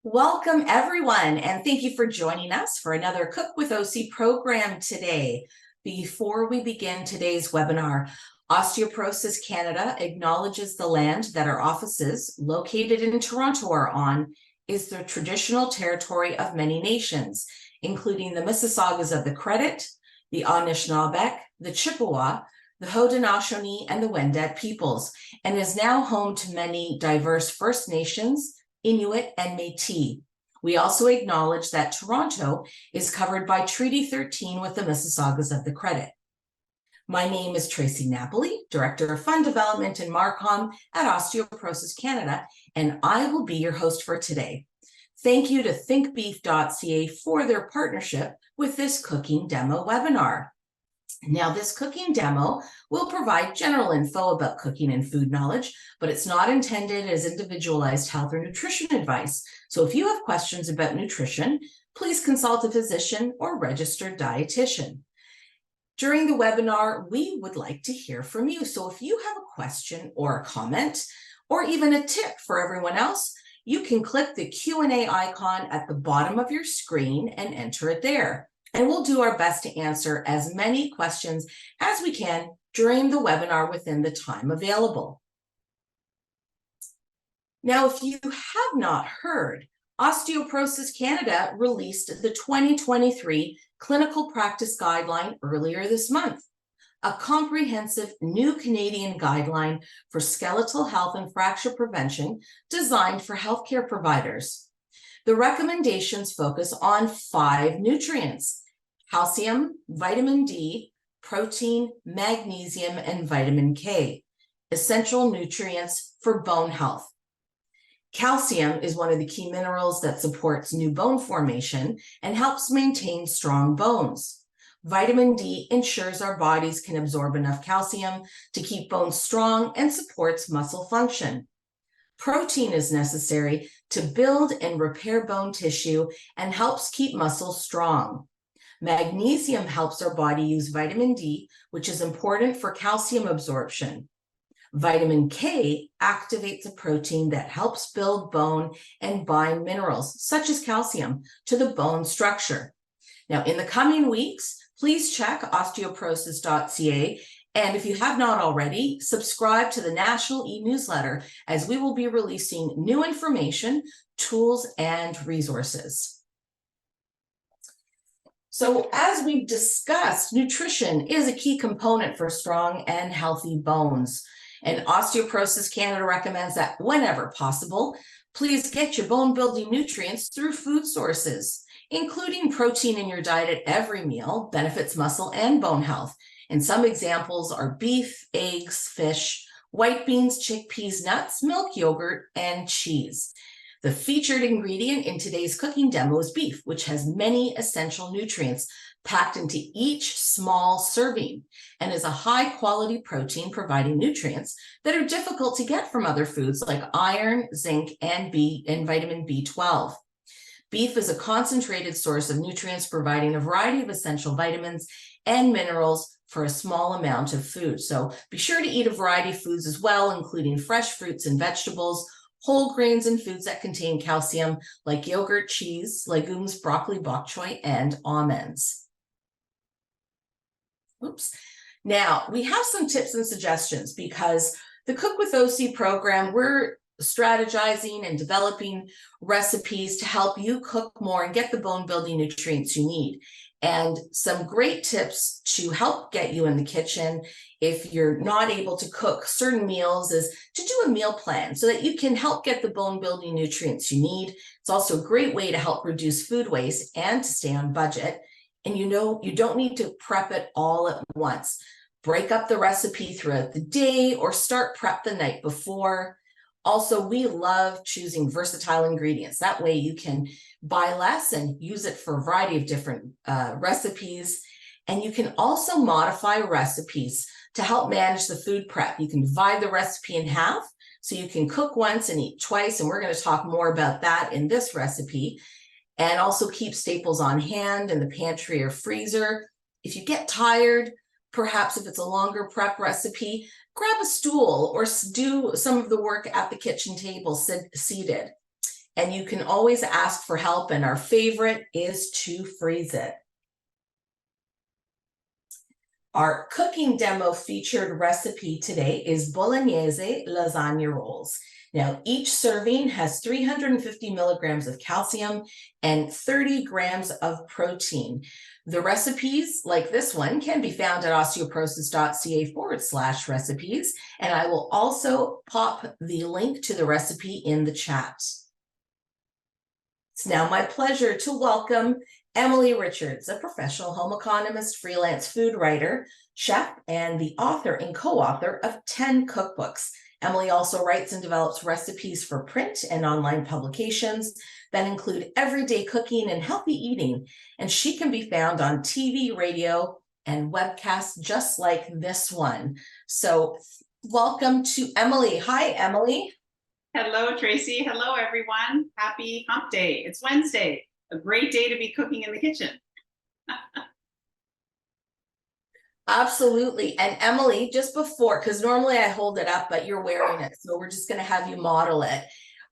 Welcome, everyone, and thank you for joining us for another Cook with OC program today. Before we begin today's webinar, Osteoporosis Canada acknowledges the land that our offices, located in Toronto, are on, is the traditional territory of many nations, including the Mississaugas of the Credit, the Anishinaabe, the Chippewa, the Haudenosaunee, and the Wendat peoples, and is now home to many diverse First Nations, Inuit, and Métis. We also acknowledge that Toronto is covered by Treaty 13 with the Mississaugas of the Credit. My name is Tracie Napoli, Director of Fund Development and MARCOM at Osteoporosis Canada, and I will be your host for today. Thank you to thinkbeef.ca for their partnership with this cooking demo webinar. Now, this cooking demo will provide general info about cooking and food knowledge, but it's not intended as individualized health or nutrition advice. So if you have questions about nutrition, please consult a physician or registered dietitian. During the webinar, we would like to hear from you. So if you have a question or a comment, or even a tip for everyone else, you can click the Q&A icon at the bottom of your screen and enter it there. And we'll do our best to answer as many questions as we can during the webinar within the time available. Now, if you have not heard, Osteoporosis Canada released the 2023 Clinical Practice Guideline earlier this month, a comprehensive new Canadian guideline for skeletal health and fracture prevention designed for healthcare providers. The recommendations focus on 5 nutrients: calcium, vitamin D, protein, magnesium, and vitamin K, essential nutrients for bone health. Calcium is one of the key minerals that supports new bone formation and helps maintain strong bones. Vitamin D ensures our bodies can absorb enough calcium to keep bones strong and supports muscle function. Protein is necessary to build and repair bone tissue and helps keep muscles strong. Magnesium helps our body use vitamin D, which is important for calcium absorption. Vitamin K activates a protein that helps build bone and bind minerals, such as calcium, to the bone structure. Now, in the coming weeks, please check osteoporosis.ca, and if you have not already, subscribe to the national e-newsletter, as we will be releasing new information, tools, and resources. So as we've discussed, nutrition is a key component for strong and healthy bones. And Osteoporosis Canada recommends that whenever possible, please get your bone-building nutrients through food sources. Including protein in your diet at every meal benefits muscle and bone health. And some examples are beef, eggs, fish, white beans, chickpeas, nuts, milk, yogurt, and cheese. The featured ingredient in today's cooking demo is beef, which has many essential nutrients packed into each small serving and is a high-quality protein providing nutrients that are difficult to get from other foods like iron, zinc, and vitamin B12. Beef is a concentrated source of nutrients providing a variety of essential vitamins and minerals for a small amount of food. So be sure to eat a variety of foods as well, including fresh fruits and vegetables, whole grains, and foods that contain calcium like yogurt, cheese, legumes, broccoli, bok choy, and almonds. Oops. Now, we have some tips and suggestions because the Cook with OC program, we're strategizing and developing recipes to help you cook more and get the bone-building nutrients you need. And some great tips to help get you in the kitchen if you're not able to cook certain meals is to do a meal plan so that you can help get the bone-building nutrients you need. It's also a great way to help reduce food waste and to stay on budget. And you don't need to prep it all at once. Break up the recipe throughout the day or start prep the night before. Also, we love choosing versatile ingredients. That way you can buy less and use it for a variety of different recipes. And you can also modify recipes to help manage the food prep. You can divide the recipe in half so you can cook once and eat twice. And we're going to talk more about that in this recipe. And also keep staples on hand in the pantry or freezer. If you get tired, perhaps if it's a longer prep recipe, grab a stool or do some of the work at the kitchen table seated. and you can always ask for help, and our favorite is to freeze it. Our cooking demo featured recipe today is Bolognese lasagna rolls. Now, each serving has 350 milligrams of calcium and 30 grams of protein. The recipes, like this one, can be found at osteoporosis.ca/recipes, and I will also pop the link to the recipe in the chat. It's now my pleasure to welcome Emily Richards, a professional home economist, freelance food writer, chef, and the author and co-author of 10 cookbooks. Emily also writes and develops recipes for print and online publications that include everyday cooking and healthy eating, and she can be found on TV, radio, and webcasts just like this one. So welcome to Emily. Hi, Emily. Hello, Tracy. Hello, everyone. Happy hump day. It's Wednesday. A great day to be cooking in the kitchen. Absolutely. And Emily, just before, because normally I hold it up, but you're wearing it, so we're just going to have you model it.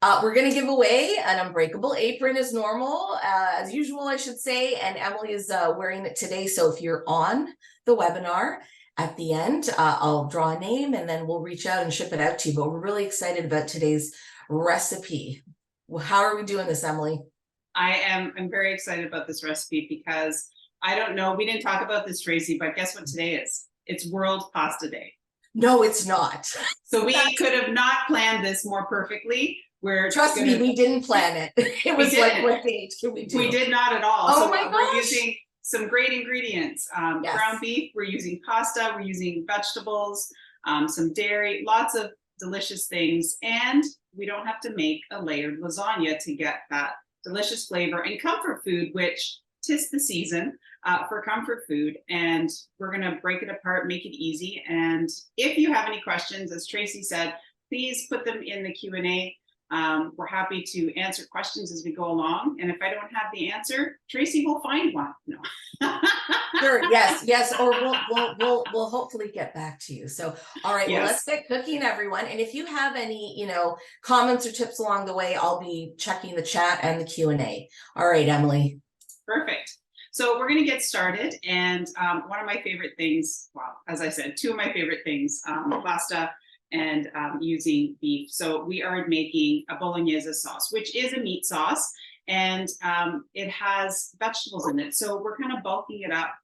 We're going to give away an unbreakable apron as normal, as usual, I should say, and Emily is wearing it today. So if you're on the webinar at the end, I'll draw a name and then we'll reach out and ship it out to you. But we're really excited about today's recipe. Well, how are we doing this, Emily? I'm very excited about this recipe because I don't know, we didn't talk about this, Tracy, but guess what today is? It's World Pasta Day. No, it's not. So we could have not planned this more perfectly. Trust me, we didn't plan it. It was like, what date can we do? We did not at all. Oh so my gosh. We're using some great ingredients. Yes. Ground beef, we're using pasta, we're using vegetables, some dairy, lots of delicious things. And we don't have to make a layered lasagna to get that delicious flavor and comfort food, which 'tis the season for comfort food. And we're going to break it apart, make it easy. And if you have any questions, as Tracy said, please put them in the Q&A. We're happy to answer questions as we go along. And if I don't have the answer, Tracy will find one. No. Sure. Yes. Or we'll hopefully get back to you. So, all right. Yes. Well, let's get cooking, everyone. And if you have any, comments or tips along the way, I'll be checking the chat and the Q&A. All right, Emily. Perfect. So we're going to get started. And one of my favorite things, well, as I said, two of my favorite things, pasta and using beef. So we are making a Bolognese sauce, which is a meat sauce, and it has vegetables in it. So we're kind of bulking it up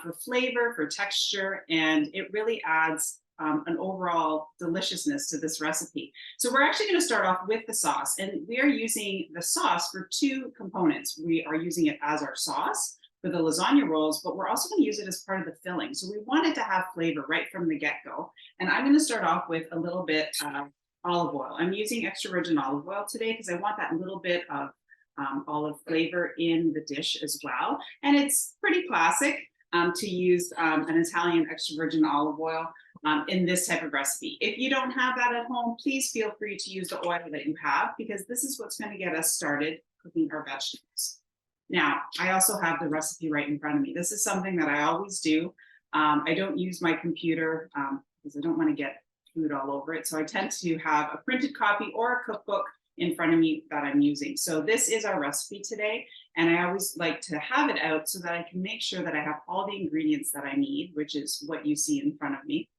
for flavor, for texture, and it really adds an overall deliciousness to this recipe. So we're actually going to start off with the sauce, and we are using the sauce for two components. We are using it as our sauce for the lasagna rolls, but we're also going to use it as part of the filling. So we wanted to have flavor right from the get-go. And I'm going to start off with a little bit of olive oil. I'm using extra virgin olive oil today because I want that little bit of olive flavor in the dish as well. And it's pretty classic to use an Italian extra virgin olive oil in this type of recipe. If you don't have that at home, please feel free to use the oil that you have, because this is what's going to get us started cooking our vegetables. Now, I also have the recipe right in front of me. This is something that I always do. I don't use my computer because I don't want to get food all over it. So I tend to have a printed copy or a cookbook in front of me that I'm using. So this is our recipe today. And I always like to have it out so that I can make sure that I have all the ingredients that I need, which is what you see in front of me.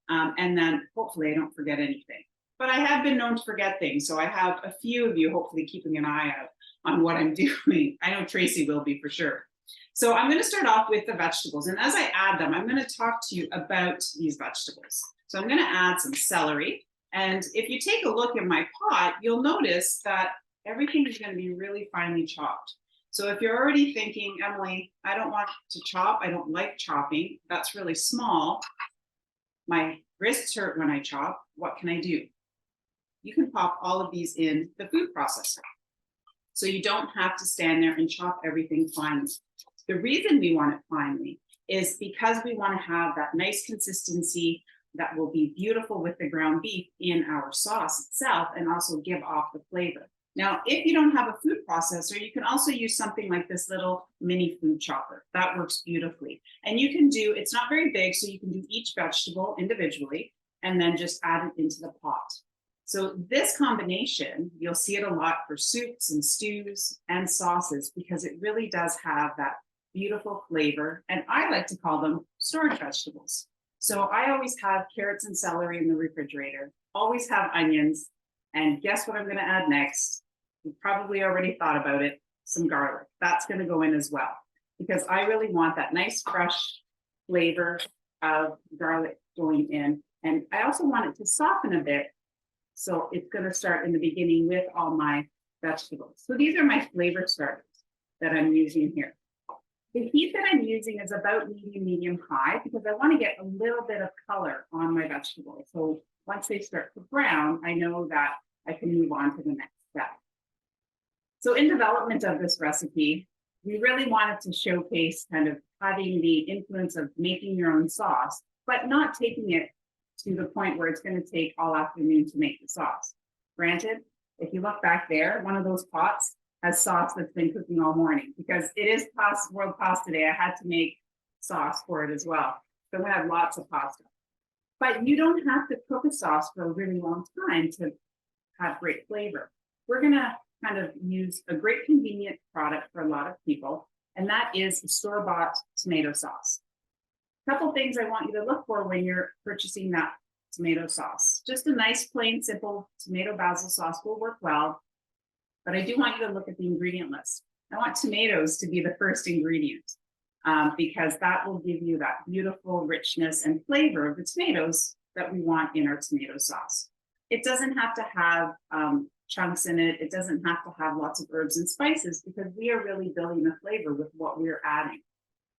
And then hopefully I don't forget anything. But I have been known to forget things. So I have a few of you hopefully keeping an eye out on what I'm doing. I know Tracy will be for sure. So I'm going to start off with the vegetables. And as I add them, I'm going to talk to you about these vegetables. So I'm going to add some celery. And if you take a look at my pot, you'll notice that everything is going to be really finely chopped. So if you're already thinking, Emily, I don't want to chop, I don't like chopping, that's really small, my wrists hurt when I chop, what can I do? You can pop all of these in the food processor. So you don't have to stand there and chop everything finely. The reason we want it finely is because we want to have that nice consistency that will be beautiful with the ground beef in our sauce itself and also give off the flavor. Now, if you don't have a food processor, you can also use something like this little mini food chopper. That works beautifully. And you can do, it's not very big, so you can do each vegetable individually and then just add it into the pot. So this combination, you'll see it a lot for soups and stews and sauces because it really does have that beautiful flavor. And I like to call them storage vegetables. So I always have carrots and celery in the refrigerator, always have onions. And guess what I'm going to add next? You probably already thought about it, some garlic. That's going to go in as well because I really want that nice fresh flavor of garlic going in. And I also want it to soften a bit. So it's going to start in the beginning with all my vegetables. So these are my flavor starters that I'm using here. The heat that I'm using is about medium high because I want to get a little bit of color on my vegetables. So once they start to brown, I know that I can move on to the next step. So in development of this recipe, we really wanted to showcase kind of having the influence of making your own sauce, but not taking it to the point where it's going to take all afternoon to make the sauce. Granted, if you look back there, one of those pots has sauce that's been cooking all morning because it is World Pasta Day. I had to make sauce for it as well. So we have lots of pasta. But you don't have to cook a sauce for a really long time to have great flavor. We're going to kind of use a great convenient product for a lot of people, and that is store-bought tomato sauce. Couple things I want you to look for when you're purchasing that tomato sauce. Just a nice, plain, simple tomato basil sauce will work well, but I do want you to look at the ingredient list. I want tomatoes to be the first ingredient because that will give you that beautiful richness and flavor of the tomatoes that we want in our tomato sauce. It doesn't have to have chunks in it. It doesn't have to have lots of herbs and spices because we are really building the flavor with what we're adding.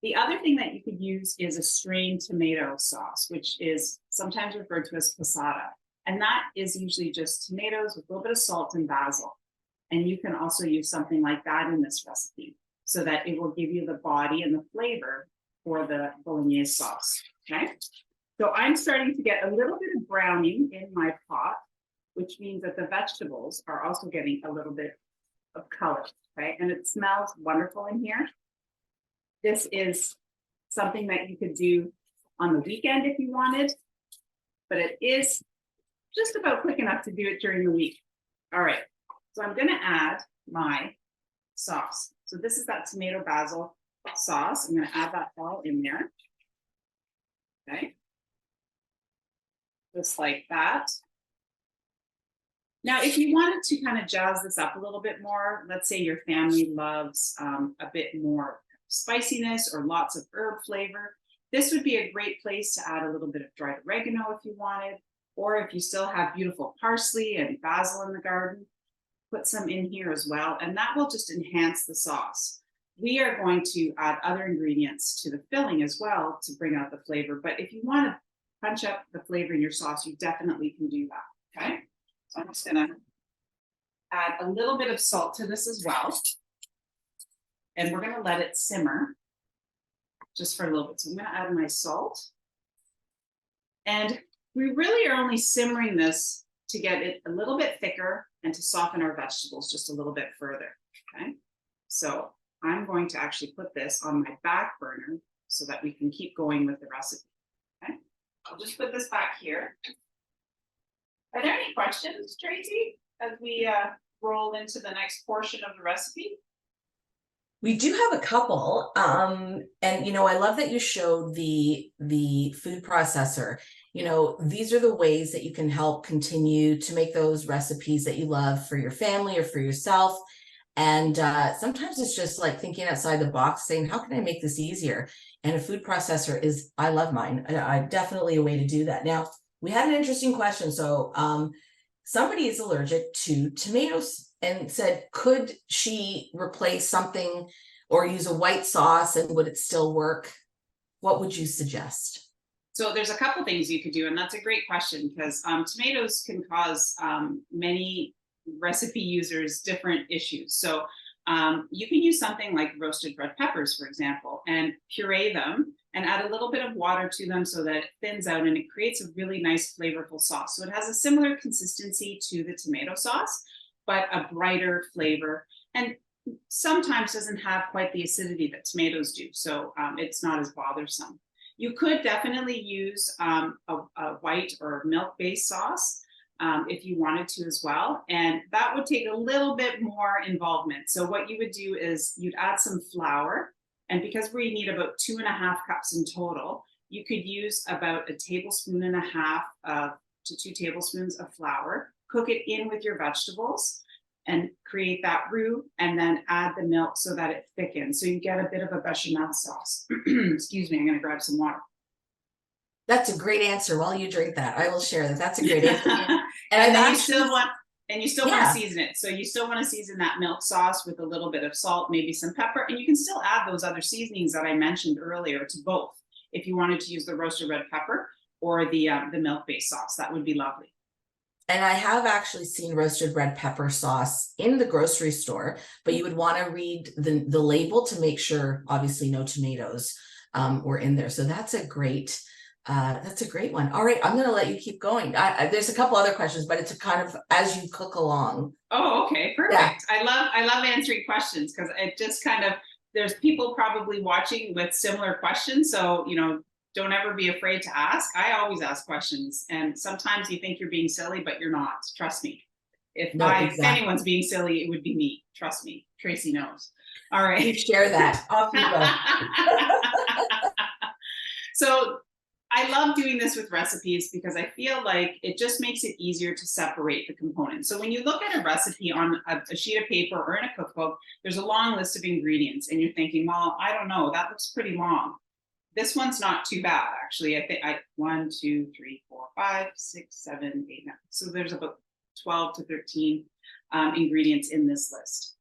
The other thing that you could use is a strained tomato sauce, which is sometimes referred to as passata. And that is usually just tomatoes with a little bit of salt and basil. And you can also use something like that in this recipe so that it will give you the body and the flavor for the Bolognese sauce, okay? So I'm starting to get a little bit of browning in my pot, which means that the vegetables are also getting a little bit of color, okay? And it smells wonderful in here. This is something that you could do on the weekend if you wanted, but it is just about quick enough to do it during the week. All right, so I'm gonna add my sauce. So this is that tomato basil sauce. I'm gonna add that all in there, okay? Just like that. Now, if you wanted to kind of jazz this up a little bit more, let's say your family loves a bit more spiciness or lots of herb flavor, this would be a great place to add a little bit of dried oregano if you wanted, or if you still have beautiful parsley and basil in the garden, put some in here as well, and that will just enhance the sauce. We are going to add other ingredients to the filling as well to bring out the flavor, but if you want to punch up the flavor in your sauce, you definitely can do that, okay? So I'm just gonna add a little bit of salt to this as well. And we're gonna let it simmer just for a little bit. So I'm gonna add my salt. And we really are only simmering this to get it a little bit thicker and to soften our vegetables just a little bit further, okay? So I'm going to actually put this on my back burner so that we can keep going with the recipe, okay? I'll just put this back here. Are there any questions, Tracie, as we roll into the next portion of the recipe? We do have a couple, and I love that you showed the food processor. These are the ways that you can help continue to make those recipes that you love for your family or for yourself. And sometimes it's just like thinking outside the box, saying, how can I make this easier? And a food processor is, I love mine. I definitely a way to do that. Now, we had an interesting question. So somebody is allergic to tomatoes and said, could she replace something or use a white sauce and would it still work? What would you suggest? So there's a couple things you could do, and that's a great question because tomatoes can cause many recipe users different issues. So you can use something like roasted red peppers, for example, and puree them and add a little bit of water to them so that it thins out and it creates a really nice flavorful sauce. So it has a similar consistency to the tomato sauce, but a brighter flavor, and sometimes doesn't have quite the acidity that tomatoes do. So it's not as bothersome. You could definitely use a white or milk-based sauce. if you wanted to as well. And that would take a little bit more involvement. So what you would do is you'd add some flour. And because we need about 2.5 cups in total, you could use about 1.5 tablespoons to 2 tablespoons of flour, cook it in with your vegetables and create that roux, and then add the milk so that it thickens. So you get a bit of a bechamel sauce. Excuse me, I'm gonna grab some water. That's a great answer. While you drink that, I will share that. That's a great answer. And then you still want to season it. So you still want to season that milk sauce with a little bit of salt, maybe some pepper, and you can still add those other seasonings that I mentioned earlier to both. If you wanted to use the roasted red pepper or the milk-based sauce, that would be lovely. And I have actually seen roasted red pepper sauce in the grocery store, but you would want to read the label to make sure, obviously, no tomatoes were in there. So that's a great one. All right, I'm going to let you keep going. There's a couple other questions, but it's a kind of as you cook along. Oh, okay, perfect. Yeah. I love answering questions because it just kind of, there's people probably watching with similar questions. So, don't ever be afraid to ask. I always ask questions, and sometimes you think you're being silly, but you're not. Trust me. If anyone's being silly, it would be me. Trust me. Tracie knows. All right. You share that. Off you go. So I love doing this with recipes because I feel like it just makes it easier to separate the components. So when you look at a recipe on a sheet of paper or in a cookbook, there's a long list of ingredients, and you're thinking, well, I don't know, that looks pretty long. This one's not too bad, actually. I think 1, 2, 3, 4, 5, 6, 7, 8, 9. So there's about 12 to 13 ingredients in this list.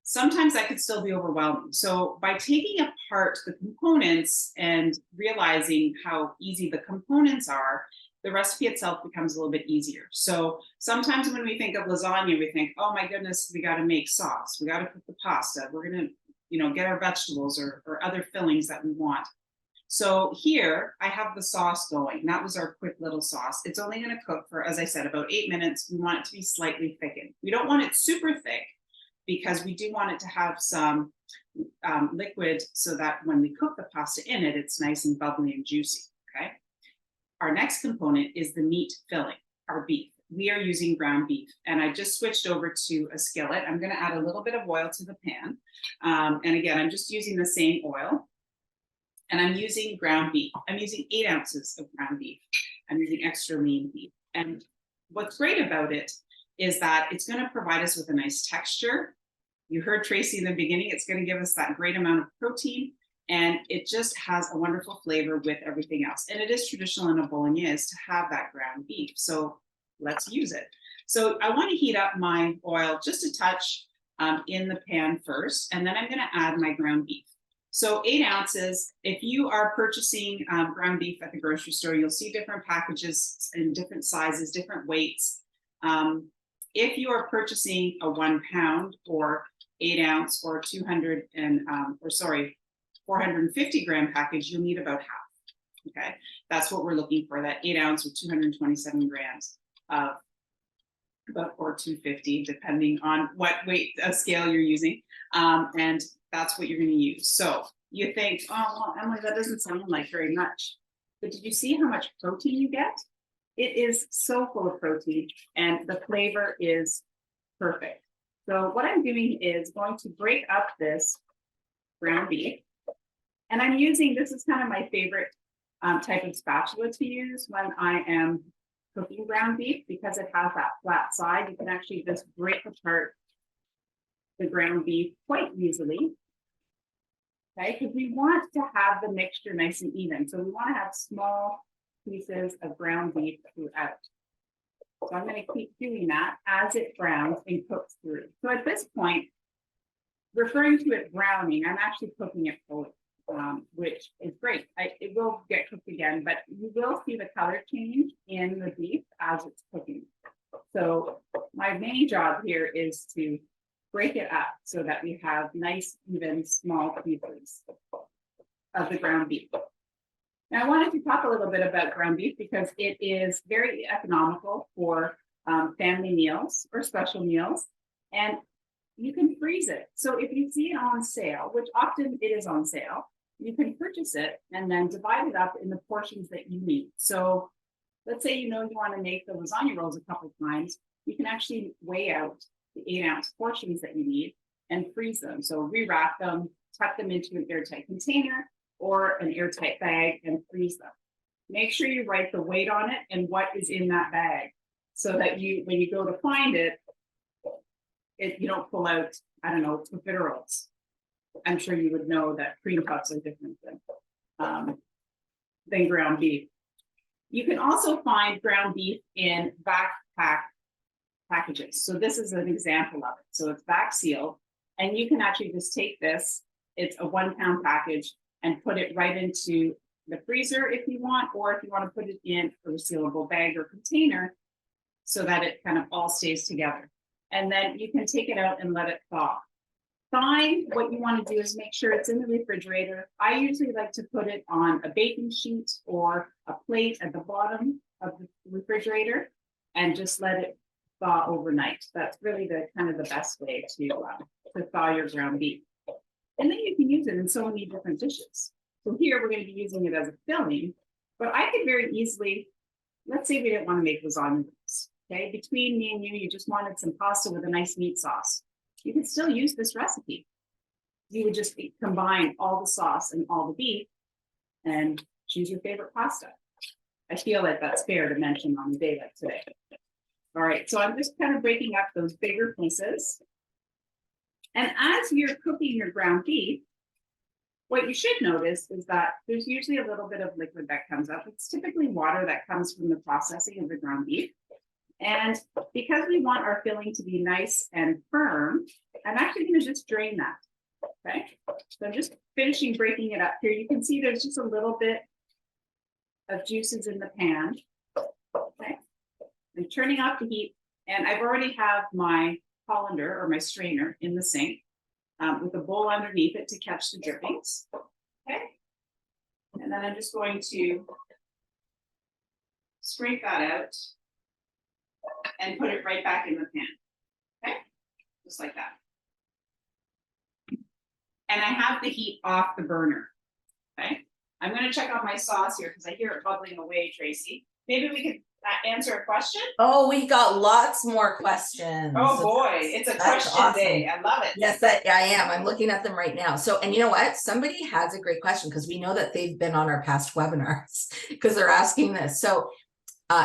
Sometimes that could still be overwhelming. So by taking apart the components and realizing how easy the components are, the recipe itself becomes a little bit easier. So sometimes when we think of lasagna, we think, oh my goodness, we got to make sauce. We got to cook the pasta. We're going to, get our vegetables or other fillings that we want. So here I have the sauce going. That was our quick little sauce. It's only going to cook for, as I said, about 8 minutes. We want it to be slightly thickened. We don't want it super thick because we do want it to have some liquid so that when we cook the pasta in it, it's nice and bubbly and juicy, okay? Our next component is the meat filling, our beef. We are using ground beef, and I just switched over to a skillet. I'm going to add a little bit of oil to the pan. And again, I'm just using the same oil. And I'm using ground beef. I'm using 8 ounces of ground beef. I'm using extra lean beef. And what's great about it is that it's going to provide us with a nice texture. You heard Tracie in the beginning, it's going to give us that great amount of protein, and it just has a wonderful flavor with everything else. And it is traditional in a Bolognese to have that ground beef. So let's use it. So I want to heat up my oil just a touch in the pan first, and then I'm going to add my ground beef. So 8 ounces, if you are purchasing ground beef at the grocery store, you'll see different packages in different sizes, different weights. If you are purchasing a 1 pound or 8 ounce or 450 gram package, you'll need about half, okay? That's what we're looking for, that 8 ounce or 227 grams of or 250, depending on what weight scale you're using. And that's what you're going to use. So you think, oh, well, Emily, that doesn't sound like very much. But did you see how much protein you get? It is so full of protein, and the flavor is perfect. So what I'm doing is going to break up this ground beef. And I'm using, this is kind of my favorite type of spatula to use when I am cooking ground beef, because it has that flat side. You can actually just break apart the ground beef quite easily, okay? Because we want to have the mixture nice and even. So we want to have small pieces of ground beef throughout. So I'm going to keep doing that as it browns and cooks through. So at this point, referring to it browning, I'm actually cooking it fully, which is great. It will get cooked again, but you will see the color change in the beef as it's cooking. So my main job here is to break it up so that we have nice, even, small pieces of the ground beef. Now, I wanted to talk a little bit about ground beef because it is very economical for family meals or special meals, and you can freeze it. So if you see it on sale, which often it is on sale, you can purchase it and then divide it up in the portions that you need. So let's say you want to make the lasagna rolls a couple times, you can actually weigh out the 8-ounce portions that you need and freeze them. So rewrap them, tuck them into an airtight container or an airtight bag and freeze them. Make sure you write the weight on it and what is in that bag so that when you go to find it, you don't pull out, I don't know, profiteroles. I'm sure you would know that cream puffs are different than ground beef. You can also find ground beef in backpack packages. So this is an example of it. So it's back sealed, and you can actually just take this, it's a 1 pound package, and put it right into the freezer if you want, or if you want to put it in a resealable bag or container so that it kind of all stays together. And then you can take it out and let it thaw. Thawing, what you want to do is make sure it's in the refrigerator. I usually like to put it on a baking sheet or a plate at the bottom of the refrigerator and just let it thaw overnight. That's really the kind of the best way to thaw your ground beef. And then you can use it in so many different dishes. So here we're going to be using it as a filling, but I could very easily, let's say we didn't want to make lasagna rolls. Okay, between me and you just wanted some pasta with a nice meat sauce. You can still use this recipe. You would just combine all the sauce and all the beef and choose your favorite pasta. I feel like that's fair to mention on a day like today. All right, so I'm just kind of breaking up those bigger pieces. And as you're cooking your ground beef, what you should notice is that there's usually a little bit of liquid that comes up. It's typically water that comes from the processing of the ground beef. And because we want our filling to be nice and firm, I'm actually going to just drain that. Okay, so I'm just finishing breaking it up here. You can see there's just a little bit of juices in the pan. Okay, I'm turning off the heat, and I've already have my colander or my strainer in the sink with a bowl underneath it to catch the drippings. Okay, and then I'm just going to scrape that out and put it right back in the pan. Okay, just like that. And I have the heat off the burner. Okay, I'm going to check on my sauce here because I hear it bubbling away, Tracie. Maybe we could answer a question. Oh, we got lots more questions. Oh boy, it's a question awesome. day. I love it. Yes, I am. I'm looking at them right now. So, and you know what? Somebody has a great question because we know that they've been on our past webinars because they're asking this. So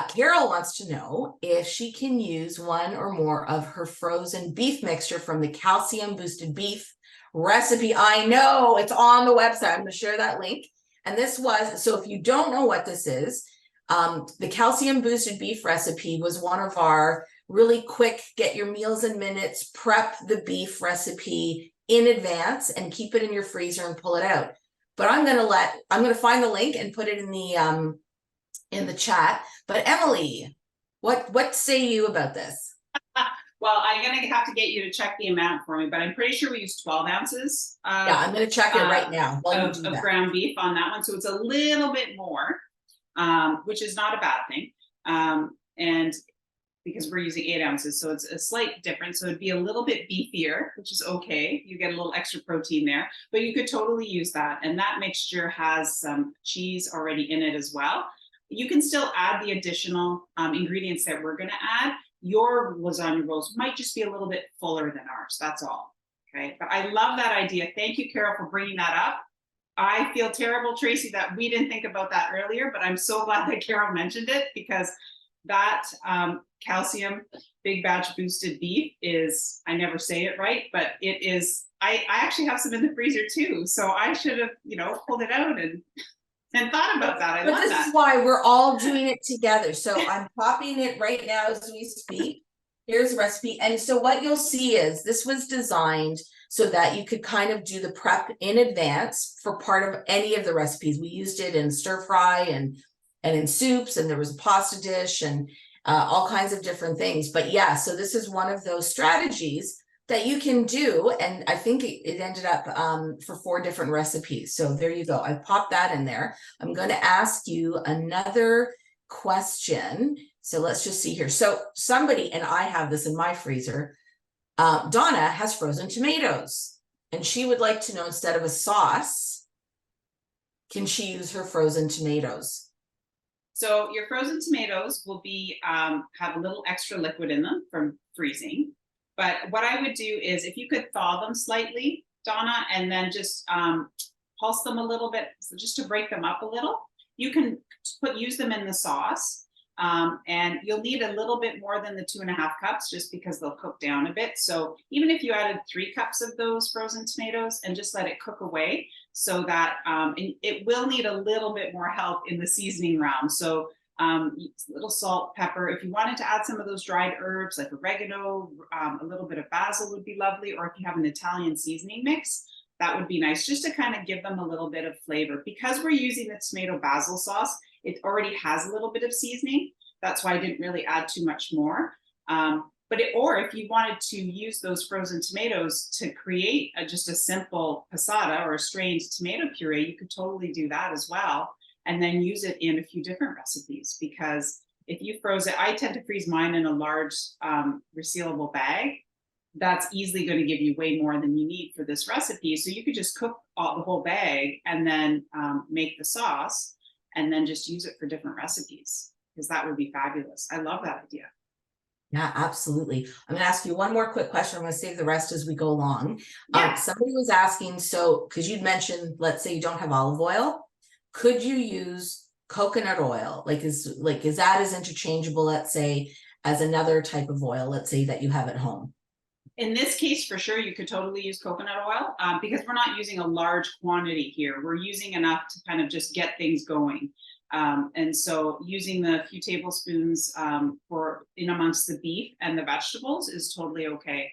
Carol wants to know if she can use one or more of her frozen beef mixture from the calcium boosted beef recipe. I know it's on the website. I'm going to share that link. And this was, so if you don't know what this is, the calcium boosted beef recipe was one of our really quick, get your meals in minutes, prep the beef recipe in advance and keep it in your freezer and pull it out. But I'm going to find the link and put it in the chat. But Emily, what say you about this? Well, I'm going to have to get you to check the amount for me, but I'm pretty sure we use 12 ounces. Yeah, I'm going to check it right now. Of ground beef on that one. So it's a little bit more, which is not a bad thing. And because we're using 8 ounces, so it's a slight difference. So it'd be a little bit beefier, which is okay. You get a little extra protein there, but you could totally use that. And that mixture has some cheese already in it as well. You can still add the additional ingredients that we're going to add. Your lasagna rolls might just be a little bit fuller than ours. That's all. Okay. But I love that idea. Thank you, Carol, for bringing that up. I feel terrible, Tracie, that we didn't think about that earlier, but I'm so glad that Carol mentioned it because that calcium big batch boosted beef is, I never say it right, but it is, I actually have some in the freezer too. So I should have, pulled it out and thought about that. I love that. This is why we're all doing it together. So I'm copying it right now as we speak. Here's a recipe. And so what you'll see is this was designed so that you could kind of do the prep in advance for part of any of the recipes. We used it in stir fry and in soups, and there was a pasta dish and all kinds of different things. But yeah, so this is one of those strategies that you can do. And I think it ended up for 4 different recipes. So there you go. I popped that in there. I'm going to ask you another question. So let's just see here. So somebody, and I have this in my freezer, Donna has frozen tomatoes, and she would like to know, instead of a sauce, can she use her frozen tomatoes? So your frozen tomatoes will be have a little extra liquid in them from freezing. But what I would do is if you could thaw them slightly, Donna, and then just pulse them a little bit, so just to break them up a little. You can use them in the sauce, and you'll need a little bit more than the 2.5 cups, just because they'll cook down a bit. So even if you added 3 cups of those frozen tomatoes and just let it cook away, so that and it will need a little bit more help in the seasoning round. So a little salt, pepper. If you wanted to add some of those dried herbs like oregano, a little bit of basil would be lovely. Or if you have an Italian seasoning mix, that would be nice, just to kind of give them a little bit of flavor. Because we're using the tomato basil sauce, it already has a little bit of seasoning. That's why I didn't really add too much more. Or if you wanted to use those frozen tomatoes to create just a simple passata or a strained tomato puree, you could totally do that as well, and then use it in a few different recipes. Because if you froze it, I tend to freeze mine in a large resealable bag. That's easily going to give you way more than you need for this recipe. So you could just cook the whole bag and then make the sauce and then just use it for different recipes, because that would be fabulous. I love that idea. Yeah, absolutely. I'm gonna ask you one more quick question. I'm gonna save the rest as we go along. Yeah. Somebody was asking, so because you'd mentioned, let's say you don't have olive oil, could you use coconut oil? Is that as interchangeable, let's say, as another type of oil, let's say, that you have at home? In this case, for sure, you could totally use coconut oil, because we're not using a large quantity here. We're using enough to kind of just get things going. And so using the few tablespoons for in amongst the beef and the vegetables is totally okay.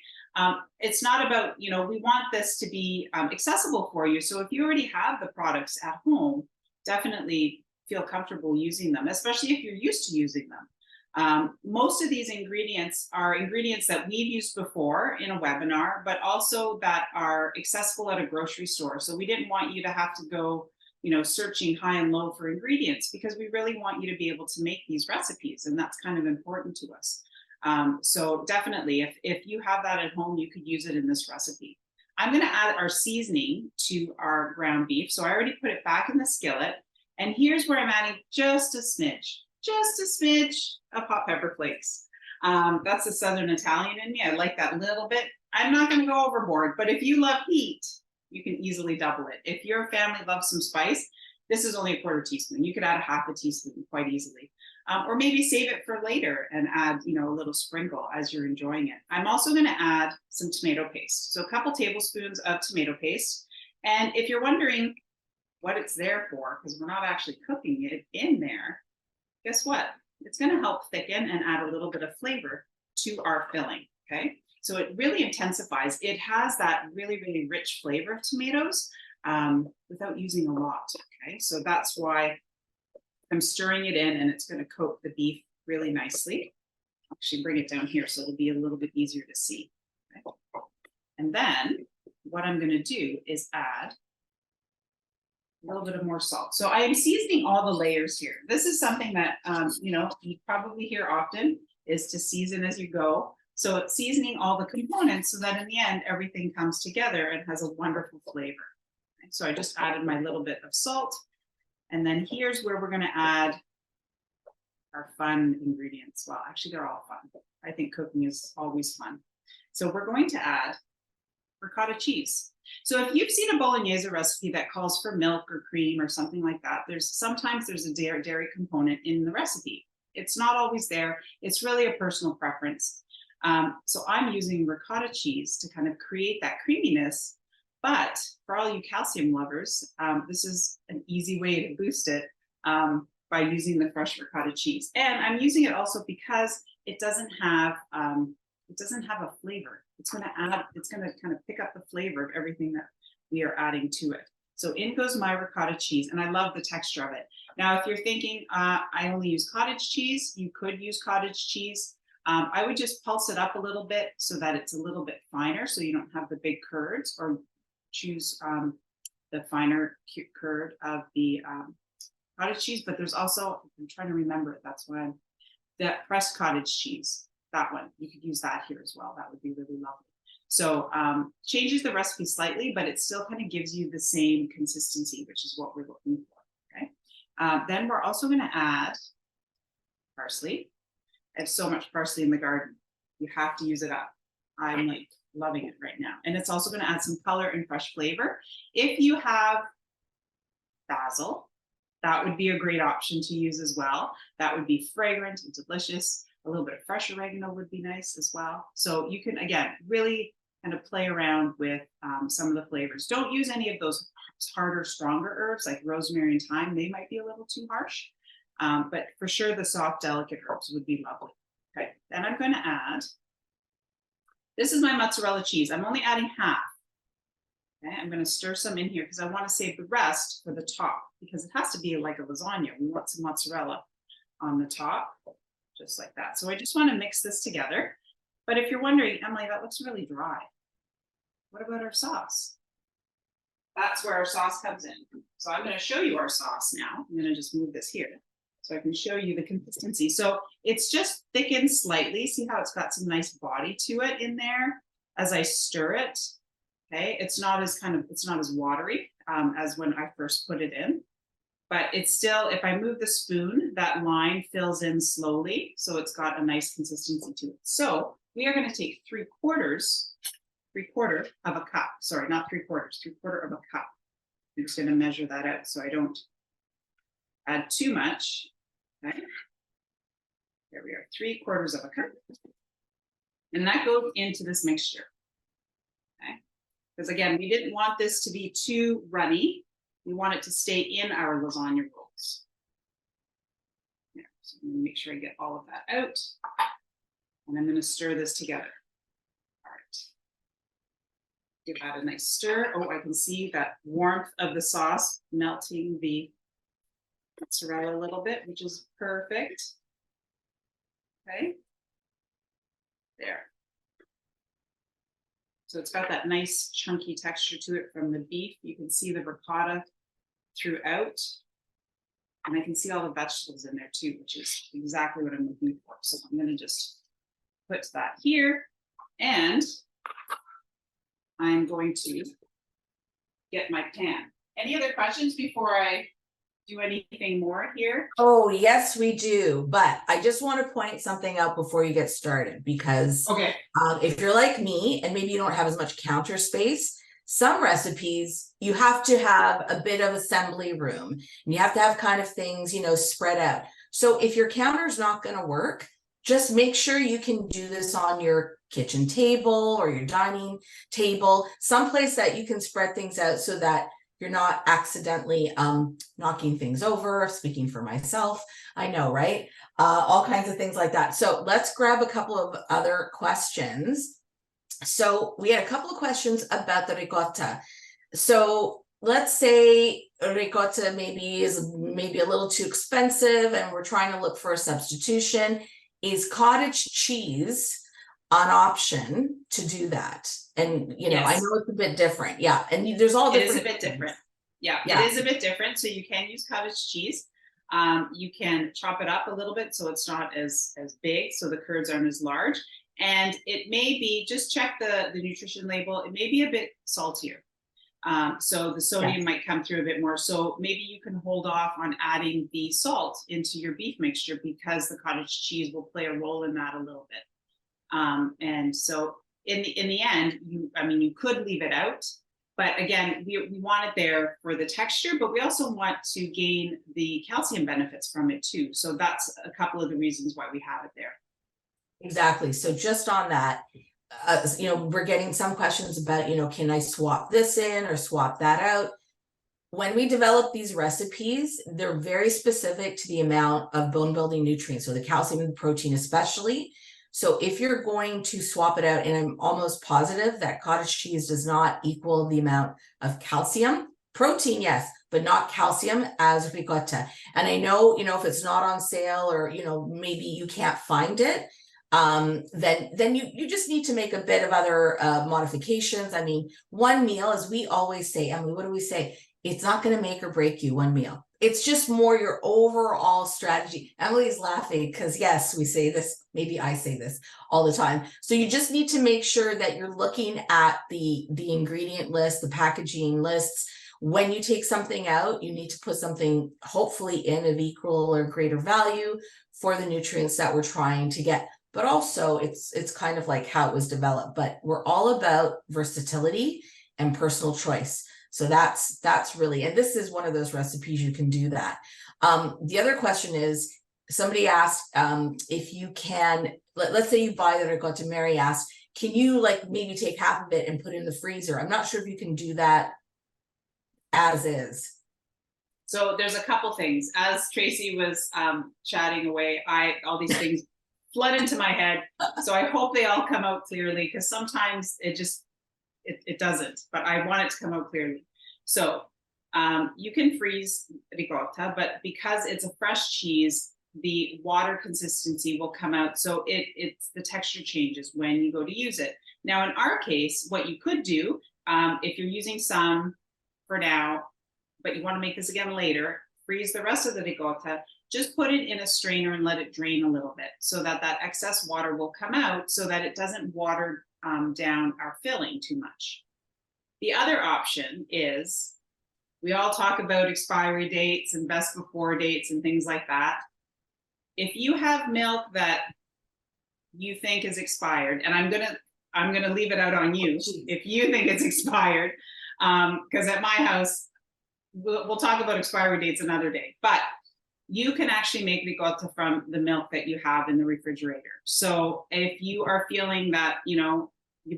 It's not about, we want this to be accessible for you. So if you already have the products at home, definitely feel comfortable using them, especially if you're used to using them. Most of these ingredients are ingredients that we've used before in a webinar, but also that are accessible at a grocery store. So we didn't want you to have to go, searching high and low for ingredients, because we really want you to be able to make these recipes, and that's kind of important to us. So definitely, if you have that at home, you could use it in this recipe. I'm going to add our seasoning to our ground beef. So I already put it back in the skillet, and here's where I'm adding just a smidge of hot pepper flakes. That's the Southern Italian in me. I like that little bit. I'm not going to go overboard, but if you love heat, you can easily double it. If your family loves some spice, this is only a 1/4 teaspoon. You could add a 1/2 teaspoon quite easily. Or maybe save it for later and add, a little sprinkle as you're enjoying it. I'm also going to add some tomato paste. So a couple tablespoons of tomato paste. And if you're wondering what it's there for, because we're not actually cooking it in there, guess what? It's going to help thicken and add a little bit of flavor to our filling, okay? So it really intensifies. It has that really, really rich flavor of tomatoes without using a lot, okay? So that's why I'm stirring it in, and it's going to coat the beef really nicely. I'll actually bring it down here so it'll be a little bit easier to see. Okay? And then what I'm going to do is add a little bit of more salt. So I am seasoning all the layers here. This is something that, you probably hear often, is to season as you go. So it's seasoning all the components so that in the end, everything comes together and has a wonderful flavor. Okay, so I just added my little bit of salt. And then here's where we're going to add our fun ingredients. Well, actually, they're all fun. I think cooking is always fun. So we're going to add ricotta cheese. So if you've seen a Bolognese recipe that calls for milk or cream or something like that, sometimes there's a dairy component in the recipe. It's not always there. It's really a personal preference. So I'm using ricotta cheese to kind of create that creaminess. But for all you calcium lovers, this is an easy way to boost it by using the fresh ricotta cheese. And I'm using it also because it doesn't have a flavor. It's going to kind of pick up the flavor of everything that we are adding to it. So in goes my ricotta cheese, and I love the texture of it. Now, if you're thinking, I only use cottage cheese, you could use cottage cheese. I would just pulse it up a little bit so that it's a little bit finer, so you don't have the big curds, or choose the finer curd of the cottage cheese. But there's also, I'm trying to remember it, that's why that pressed cottage cheese, that one, you could use that here as well. That would be really lovely. So changes the recipe slightly, but it still kind of gives you the same consistency, which is what we're looking for, okay? Then we're also going to add parsley. I have so much parsley in the garden. You have to use it up. I'm like loving it right now. And it's also going to add some color and fresh flavor. If you have basil, that would be a great option to use as well. That would be fragrant and delicious. A little bit of fresh oregano would be nice as well. So you can, again, really kind of play around with some of the flavors. Don't use any of those harder, stronger herbs like rosemary and thyme. They might be a little too harsh. But for sure, the soft, delicate herbs would be lovely. Okay, then I'm going to add, this is my mozzarella cheese. I'm only adding half. Okay, I'm going to stir some in here because I want to save the rest for the top because it has to be like a lasagna. We want some mozzarella on the top, just like that. So I just want to mix this together. But if you're wondering, Emily, that looks really dry. What about our sauce? That's where our sauce comes in. So I'm going to show you our sauce now. I'm going to just move this here so I can show you the consistency. So it's just thickened slightly. See how it's got some nice body to it in there as I stir it. Okay, it's not as watery as when I first put it in, but it's still, if I move the spoon, that line fills in slowly. So it's got a nice consistency to it. So we are going to take 3/4 of a cup. Sorry, not 3/4, 3/4 of a cup. I'm just going to measure that out so I don't add too much. Okay. There we are, 3/4 of a cup. And that goes into this mixture. Okay. Because again, we didn't want this to be too runny. We want it to stay in our lasagna rolls. Yeah, so I'm going to make sure I get all of that out. And I'm going to stir this together. All right. Give that a nice stir. Oh, I can see that warmth of the sauce melting the mozzarella a little bit, which is perfect. Okay. There. So it's got that nice chunky texture to it from the beef. You can see the ricotta throughout. And I can see all the vegetables in there too, which is exactly what I'm looking for. So I'm going to just put that here. And I'm going to get my pan. Any other questions before I do anything more here? Oh, yes, we do. But I just want to point something out before you get started, because Okay. If you're like me and maybe you don't have as much counter space, some recipes you have to have a bit of assembly room and you have to have kind of things, spread out. So if your counter is not going to work, just make sure you can do this on your kitchen table or your dining table, someplace that you can spread things out so that you're not accidentally knocking things over. Speaking for myself, I know, right? All kinds of things like that. So let's grab a couple of other questions. So we had a couple of questions about the ricotta. So let's say ricotta is maybe a little too expensive and we're trying to look for a substitution. Is cottage cheese an option to do that? And Yes. I know it's a bit different. Yeah, and there's all different. It is a bit different. Yeah, yeah, it is a bit different. So you can use cottage cheese. You can chop it up a little bit so it's not as big, so the curds aren't as large. And it may be, just check the nutrition label, it may be a bit saltier. So the sodium might come through a bit more. So maybe you can hold off on adding the salt into your beef mixture because the cottage cheese will play a role in that a little bit. And so in the end, you could leave it out, but again, we want it there for the texture, but we also want to gain the calcium benefits from it too. So that's a couple of the reasons why we have it there. Exactly. So just on that, we're getting some questions about, can I swap this in or swap that out? When we develop these recipes, they're very specific to the amount of bone building nutrients, so the calcium and the protein especially. So if you're going to swap it out, and I'm almost positive that cottage cheese does not equal the amount of calcium, protein, yes, but not calcium as ricotta. And I know, if it's not on sale or, maybe you can't find it, then you just need to make a bit of other modifications. I mean, one meal, as we always say, Emily, what do we say? It's not going to make or break you, one meal. It's just more your overall strategy. Emily's laughing because yes, we say this, maybe I say this all the time. So you just need to make sure that you're looking at the ingredient list, the packaging lists, when you take something out, you need to put something hopefully in of equal or greater value for the nutrients that we're trying to get. But also it's kind of like how it was developed, but we're all about versatility and personal choice. So that's really, and this is one of those recipes you can do that. The other question is, somebody asked if you can, let's say you buy the ricotta. Mary asked, can you like maybe take half of it and put it in the freezer? I'm not sure if you can do that as is. So there's a couple things. As Tracie was chatting away, all these things flood into my head. So I hope they all come out clearly, because sometimes it doesn't, but I want it to come out clearly. So you can freeze ricotta, but because it's a fresh cheese, the water consistency will come out. So the texture changes when you go to use it. Now, in our case, what you could do, if you're using some for now, but you want to make this again later, freeze the rest of the ricotta, just put it in a strainer and let it drain a little bit so that that excess water will come out, so that it doesn't water down our filling too much. The other option is, we all talk about expiry dates and best before dates and things like that. If you have milk that you think is expired, and I'm gonna leave it out on you if you think it's expired, because at my house, we'll talk about expiry dates another day, but you can actually make ricotta from the milk that you have in the refrigerator. So if you are feeling that, you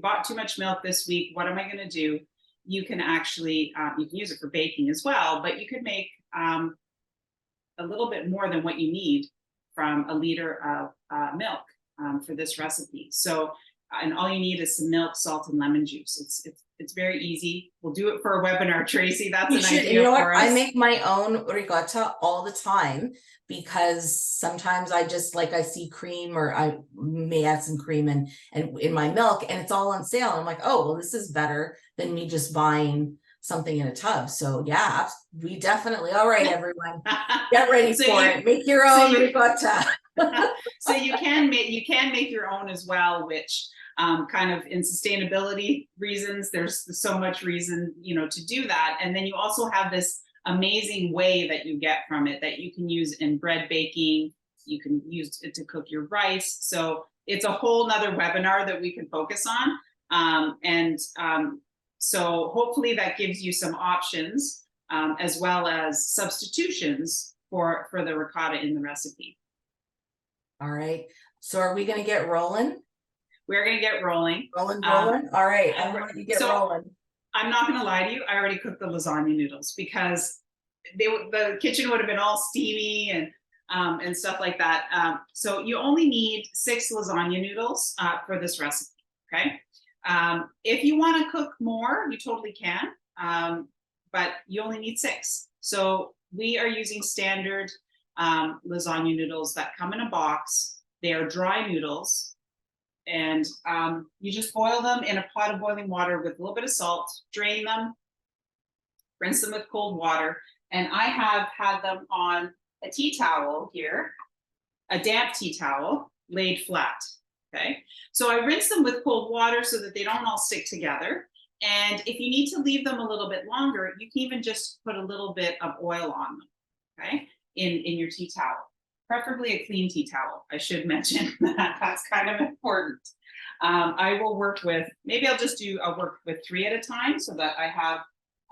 bought too much milk this week, what am I going to do? You can actually, you can use it for baking as well, but you could make a little bit more than what you need from a liter of milk for this recipe. So, and all you need is some milk, salt, and lemon juice. It's very easy. We'll do it for a webinar, Tracie. That's an idea. You know what? I make my own ricotta all the time, because sometimes I just I see cream, or I may add some cream and in my milk, and it's all on sale. And I'm like, oh, well, this is better than me just buying something in a tub. So yeah, we definitely, all right, everyone, get ready for it. Make your own ricotta. So you can make your own as well, which kind of in sustainability reasons, there's so much reason, to do that. And then you also have this amazing whey that you get from it that you can use in bread baking. You can use it to cook your rice. So it's a whole nother webinar that we can focus on. So hopefully that gives you some options, as well as substitutions for the ricotta in the recipe. All right. So are we going to get rolling? We're going to get rolling. Rolling. All right. I'm going to get rolling. I'm not going to lie to you. I already cooked the lasagna noodles, because the kitchen would have been all steamy and stuff like that. So you only need 6 lasagna noodles for this recipe. Okay. If you want to cook more, you totally can, but you only need 6. So we are using standard lasagna noodles that come in a box. They are dry noodles. And you just boil them in a pot of boiling water with a little bit of salt, drain them, rinse them with cold water. And I have had them on a tea towel here, a damp tea towel laid flat. Okay, so I rinse them with cold water so that they don't all stick together. And if you need to leave them a little bit longer, you can even just put a little bit of oil on them, okay, in your tea towel. Preferably a clean tea towel. I should mention that. That's kind of important. I will work with, I'll work with 3 at a time so that I have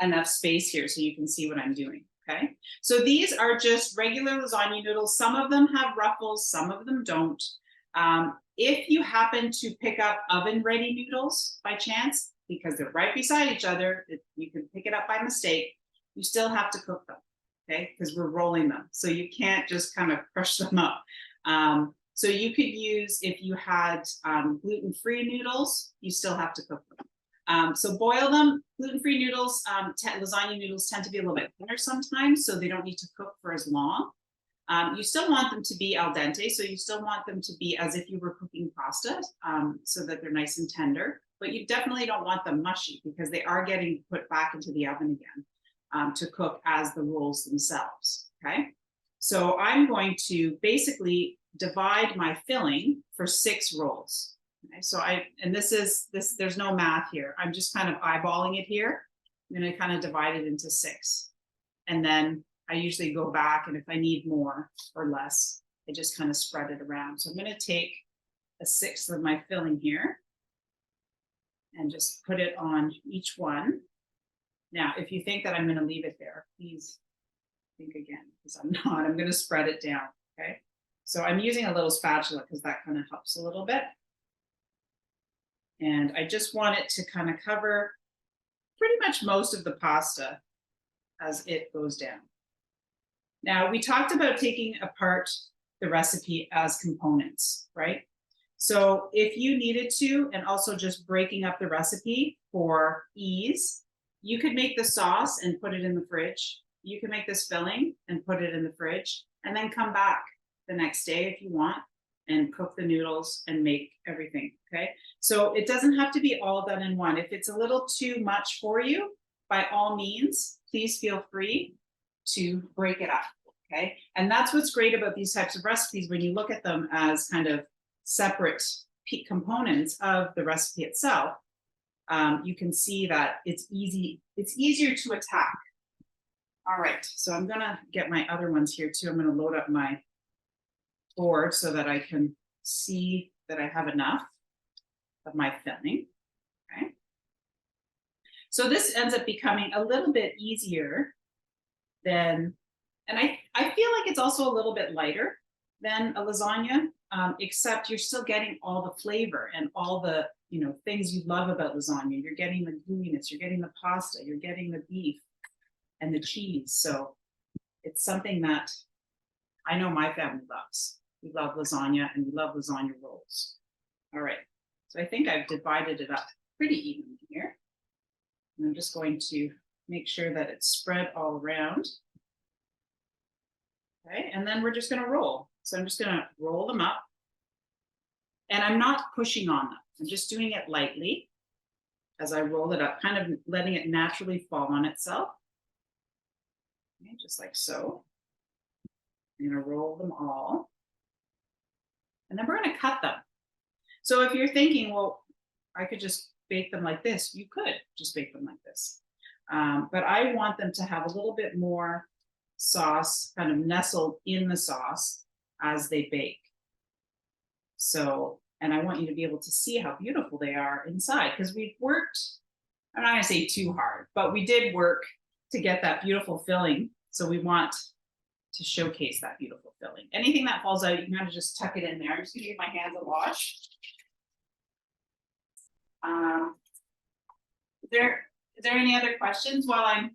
enough space here so you can see what I'm doing. Okay. So these are just regular lasagna noodles. Some of them have ruffles, some of them don't. If you happen to pick up oven ready noodles by chance, because they're right beside each other, you can pick it up by mistake, you still have to cook them. Okay, because we're rolling them. So you can't just kind of crush them up. So you could use, if you had gluten-free noodles, you still have to cook them. So boil them. Gluten-free noodles, lasagna noodles tend to be a little bit thinner sometimes, so they don't need to cook for as long. You still want them to be al dente, so you still want them to be as if you were cooking pasta, so that they're nice and tender. But you definitely don't want them mushy, because they are getting put back into the oven again. To cook as the rolls themselves. Okay, so I'm going to basically divide my filling for 6 rolls. Okay, so there's no math here. I'm just kind of eyeballing it here. I'm going to kind of divide it into 6. And then I usually go back, and if I need more or less, I just kind of spread it around. So I'm going to take 1/6 of my filling here and just put it on each one. Now, if you think that I'm going to leave it there, please think again, because I'm not. I'm going to spread it down, okay? So I'm using a little spatula because that kind of helps a little bit. And I just want it to kind of cover pretty much most of the pasta as it goes down. Now, we talked about taking apart the recipe as components, right? So if you needed to, and also just breaking up the recipe for ease, you could make the sauce and put it in the fridge. You can make this filling and put it in the fridge, and then come back the next day if you want and cook the noodles and make everything, okay? So it doesn't have to be all done in one. If it's a little too much for you, by all means, please feel free to break it up, okay? And that's what's great about these types of recipes when you look at them as kind of separate components of the recipe itself. You can see that it's easier to attack. All right, so I'm gonna get my other ones here too. I'm gonna load up my board so that I can see that I have enough of my filling, okay? So this ends up becoming a little bit easier than, and I feel like it's also a little bit lighter than a lasagna, except you're still getting all the flavor and all the things you love about lasagna. You're getting the gooiness, you're getting the pasta, you're getting the beef and the cheese. So it's something that I know my family loves. We love lasagna and we love lasagna rolls. All right, so I think I've divided it up pretty evenly here. And I'm just going to make sure that it's spread all around. Okay, and then we're just gonna roll. So I'm just gonna roll them up. And I'm not pushing on them. I'm just doing it lightly as I roll it up, kind of letting it naturally fall on itself. Okay, just like so. I'm gonna roll them all. And then we're gonna cut them. So if you're thinking, well, I could just bake them like this, you could just bake them like this. But I want them to have a little bit more sauce kind of nestled in the sauce as they bake. So, and I want you to be able to see how beautiful they are inside, because we've worked, I'm not gonna say too hard, but we did work to get that beautiful filling. So we want to showcase that beautiful filling. Anything that falls out, you can kind of just tuck it in there. I'm just gonna give my hands a wash. Is there any other questions while I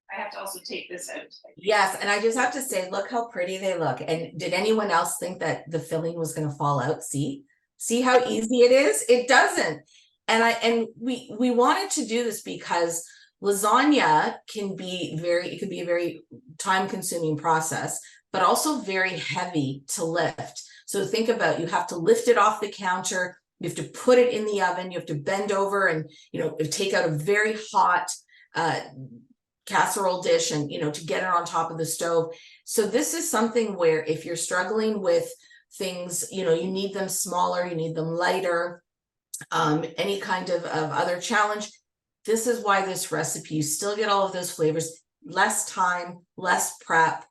have to also take this out? Yes, and I just have to say, look how pretty they look. And did anyone else think that the filling was going to fall out? See how easy it is? It doesn't. And we wanted to do this because lasagna can be it could be a very time-consuming process, but also very heavy to lift. So think about, you have to lift it off the counter, you have to put it in the oven, you have to bend over and take out a very hot casserole dish and to get it on top of the stove. So this is something where if you're struggling with things, you need them smaller, you need them lighter, any kind of other challenge, this is why this recipe, you still get all of those flavors, less time, less prep,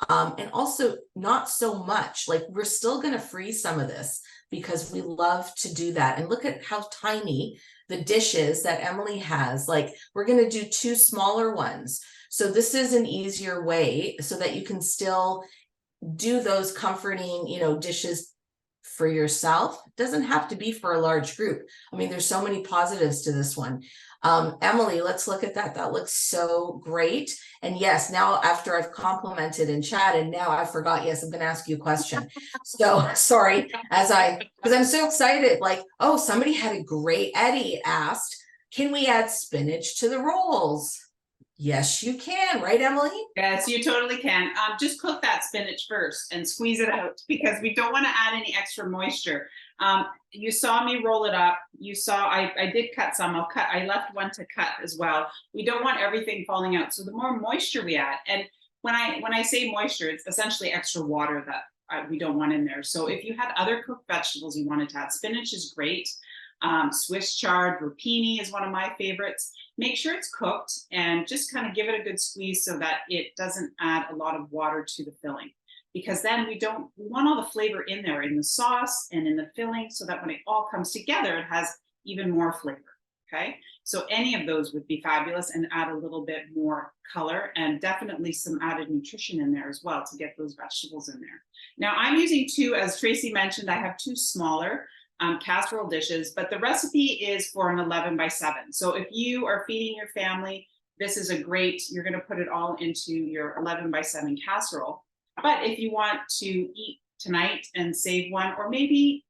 and also not so much. Like, we're still going to freeze some of this because we love to do that. And look at how tiny the dishes that Emily has. Like, we're going to do 2 smaller ones. So this is an easier way so that you can still do those comforting, dishes for yourself. It doesn't have to be for a large group. I mean, there's so many positives to this one. Emily, let's look at that. That looks so great. And yes, now after I've complimented and chatted, now I forgot, yes, I'm going to ask you a question. So sorry, because I'm so excited. Like, oh, somebody had a great, Eddie asked, can we add spinach to the rolls? Yes, you can, right, Emily? Yes, you totally can. Just cook that spinach first and squeeze it out, because we don't want to add any extra moisture. You saw me roll it up. You saw I did cut some. I left one to cut as well. We don't want everything falling out. So the more moisture we add, and when I say moisture, it's essentially extra water that we don't want in there. So if you had other cooked vegetables you wanted to add, spinach is great. Swiss chard rapini is one of my favorites. Make sure it's cooked and just kind of give it a good squeeze so that it doesn't add a lot of water to the filling, because then we want all the flavor in there in the sauce and in the filling, so that when it all comes together, it has even more flavor. Okay, so any of those would be fabulous and add a little bit more color, and definitely some added nutrition in there as well to get those vegetables in there. Now I'm using two, as Tracie mentioned, I have two smaller casserole dishes, but the recipe is for an 11 by 7. So if you are feeding your family, this is a great, you're going to put it all into your 11 by 7 casserole. But if you want to eat tonight and save one, or maybe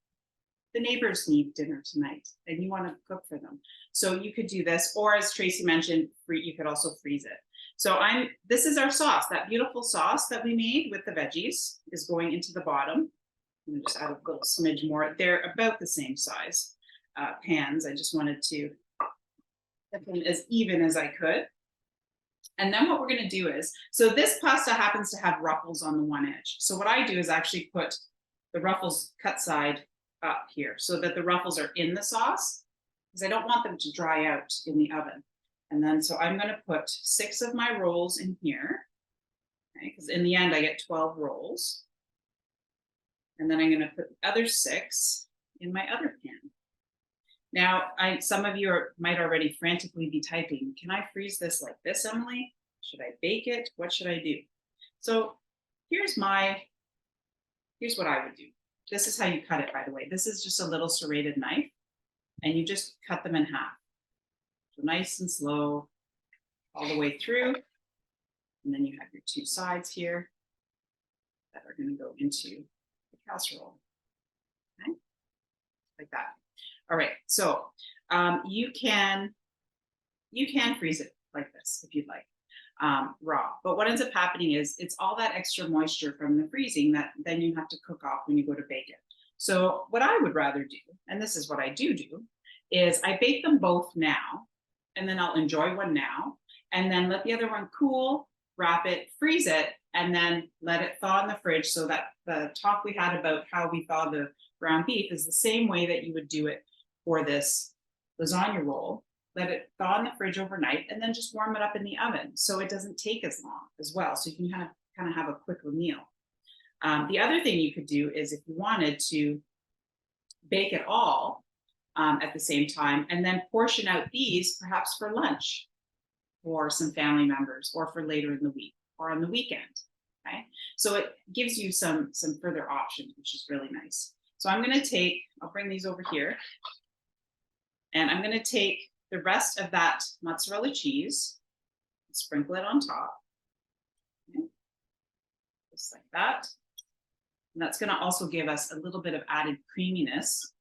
the neighbors need dinner tonight and you want to cook for them, so you could do this, or as Tracie mentioned, you could also freeze it. So this is our sauce. That beautiful sauce that we made with the veggies is going into the bottom. I'm gonna just add a little smidge more. They're about the same size pans. I just wanted to get them as even as I could. And then what we're gonna do is, so this pasta happens to have ruffles on the one edge. So what I do is actually put the ruffles cut side up here so that the ruffles are in the sauce, because I don't want them to dry out in the oven. And then, so I'm gonna put 6 of my rolls in here, okay? Because in the end I get 12 rolls. And then I'm gonna put the other 6 in my other pan. Now, some of you might already frantically be typing, can I freeze this like this, Emily? Should I bake it? What should I do? So here's what I would do. This is how you cut it, by the way. This is just a little serrated knife, and you just cut them in half. So nice and slow all the way through. And then you have your 2 sides here that are going to go into the casserole. Okay, like that. All right, so you can freeze it like this if you'd like, raw. But what ends up happening is it's all that extra moisture from the freezing that then you have to cook off when you go to bake it. So what I would rather do, and this is what I do, is I bake them both now, and then I'll enjoy one now, and then let the other one cool, wrap it, freeze it, and then let it thaw in the fridge, so that the talk we had about how we thaw the ground beef is the same way that you would do it for this lasagna roll. Let it thaw in the fridge overnight, and then just warm it up in the oven so it doesn't take as long as well. So you can kind of have a quicker meal. The other thing you could do is, if you wanted to bake it all at the same time, and then portion out these perhaps for lunch for some family members, or for later in the week or on the weekend. Okay, so it gives you some further options, which is really nice. So I'm going to I'll bring these over here, and I'm going to take the rest of that mozzarella cheese, sprinkle it on top, okay, just like that. And that's going to also give us a little bit of added creaminess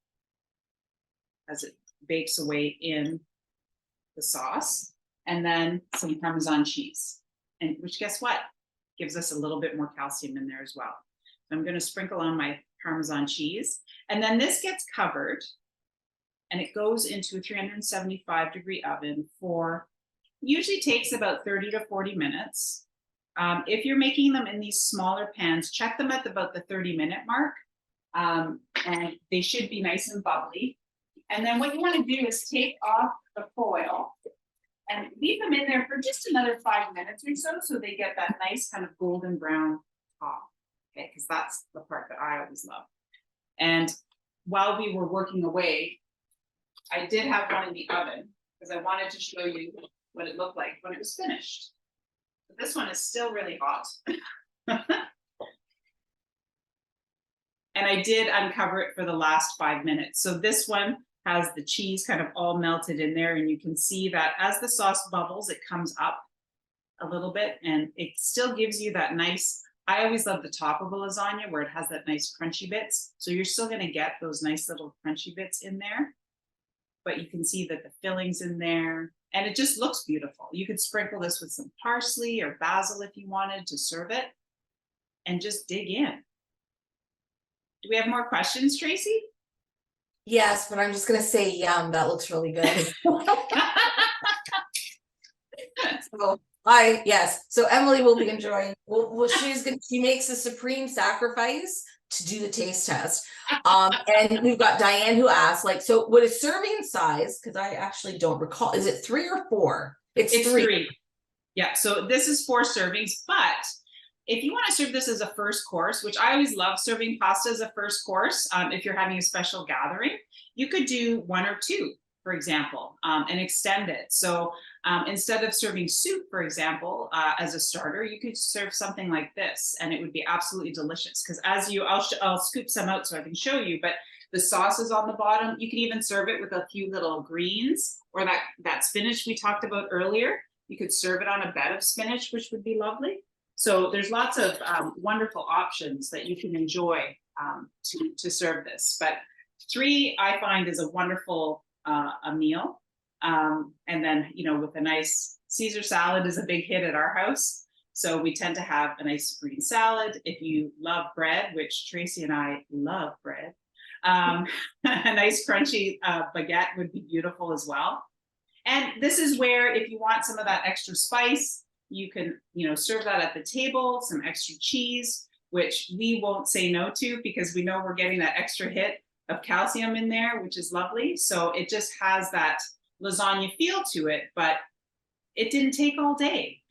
as it bakes away in the sauce. And then some Parmesan cheese, and which, guess what, gives us a little bit more calcium in there as well. So I'm going to sprinkle on my Parmesan cheese, and then this gets covered, and it goes into a 375-degree oven for, usually takes about 30 to 40 minutes. If you're making them in these smaller pans, check them at about the 30-minute mark, and they should be nice and bubbly. And then what you want to do is take off the foil and leave them in there for just another 5 minutes or so, so they get that nice kind of golden brown top. Okay, because that's the part that I always love. And while we were working away, I did have one in the oven because I wanted to show you what it looked like when it was finished. But this one is still really hot. And I did uncover it for the last 5 minutes. So this one has the cheese kind of all melted in there, and you can see that as the sauce bubbles, it comes up a little bit, and it still gives you that nice, I always love the top of a lasagna where it has that nice crunchy bits. So you're still going to get those nice little crunchy bits in there, but you can see that the filling's in there, and it just looks beautiful. You could sprinkle this with some parsley or basil if you wanted to serve it, and just dig in. Do we have more questions, Tracie? Yes, but I'm just gonna say yum, that looks really good. So Emily will be enjoying, she makes a supreme sacrifice to do the taste test. And we've got Diane who asked, like, so what is serving size? Because I actually don't recall. Is it 3 or 4? It's three. Yeah, so this is 4 servings, but if you want to serve this as a first course, which I always love serving pasta as a first course, if you're having a special gathering, you could do 1 or 2, for example, and extend it. So instead of serving soup, for example, as a starter, you could serve something like this, and it would be absolutely delicious. Because I'll scoop some out so I can show you, but the sauce is on the bottom. You can even serve it with a few little greens or that spinach we talked about earlier. You could serve it on a bed of spinach, which would be lovely. So there's lots of wonderful options that you can enjoy to serve this. But 3, I find, is a wonderful a meal. And then, with a nice Caesar salad is a big hit at our house. So we tend to have a nice green salad. If you love bread, which Tracie and I love bread, a nice crunchy baguette would be beautiful as well. And this is where, if you want some of that extra spice, you can, serve that at the table, some extra cheese, which we won't say no to because we know we're getting that extra hit of calcium in there, which is lovely. So it just has that lasagna feel to it, but it didn't take all day.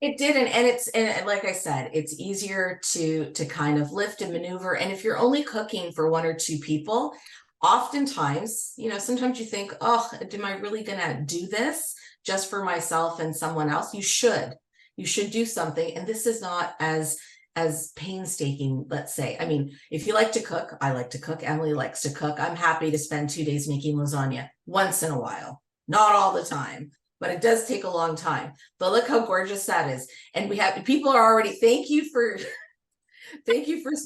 It didn't, and like I said, it's easier to kind of lift and maneuver. And if you're only cooking for 1 or 2 people, oftentimes, sometimes you think, oh, am I really gonna do this just for myself and someone else? You should do something. And this is not as painstaking, let's say. I mean, if you like to cook, I like to cook, Emily likes to cook. I'm happy to spend 2 days making lasagna once in a while, not all the time, but it does take a long time. But look how gorgeous that is. And we have people are already, thank you for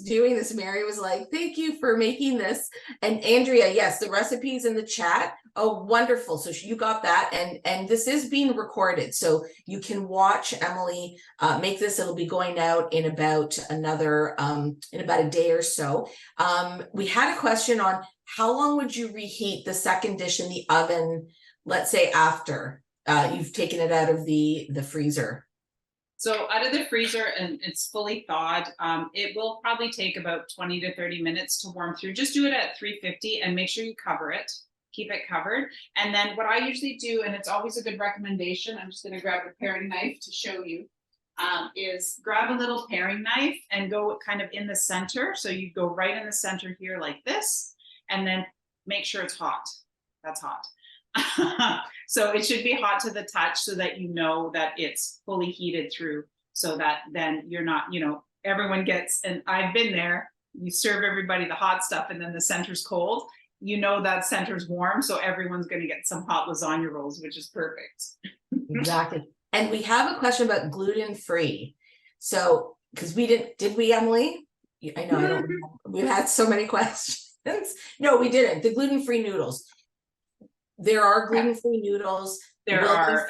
doing this. Mary was like, thank you for making this. And Andrea, yes, the recipe's in the chat. Oh, wonderful. So you got that. And this is being recorded. So you can watch Emily make this. It'll be going out in about in about a day or so. We had a question on how long would you reheat the second dish in the oven, let's say after you've taken it out of the freezer? So out of the freezer and it's fully thawed, it will probably take about 20 to 30 minutes to warm through. Just do it at 350 and make sure you cover it, keep it covered. And then what I usually do, and it's always a good recommendation, I'm just gonna grab a paring knife to show you, is grab a little paring knife and go kind of in the center. So you go right in the center here like this, and then make sure it's hot. That's hot. So it should be hot to the touch so that you know that it's fully heated through, so that then you're not, everyone gets, and I've been there, you serve everybody the hot stuff and then the center's cold, that center's warm, so everyone's going to get some hot lasagna rolls, which is perfect. Exactly. And we have a question about gluten-free. So, because did we, Emily? I know, I don't remember. We've had so many questions. No, we didn't. The gluten-free noodles. There are gluten-free noodles. There are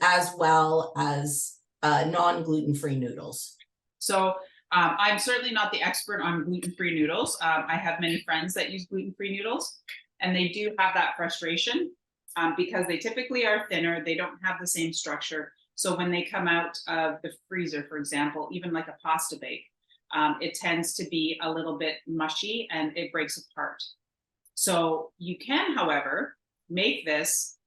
as well as non-gluten-free noodles. So I'm certainly not the expert on gluten-free noodles. I have many friends that use gluten-free noodles, and they do have that frustration because they typically are thinner. They don't have the same structure. So when they come out of the freezer, for example, even like a pasta bake, it tends to be a little bit mushy and it breaks apart. So you can, however, make this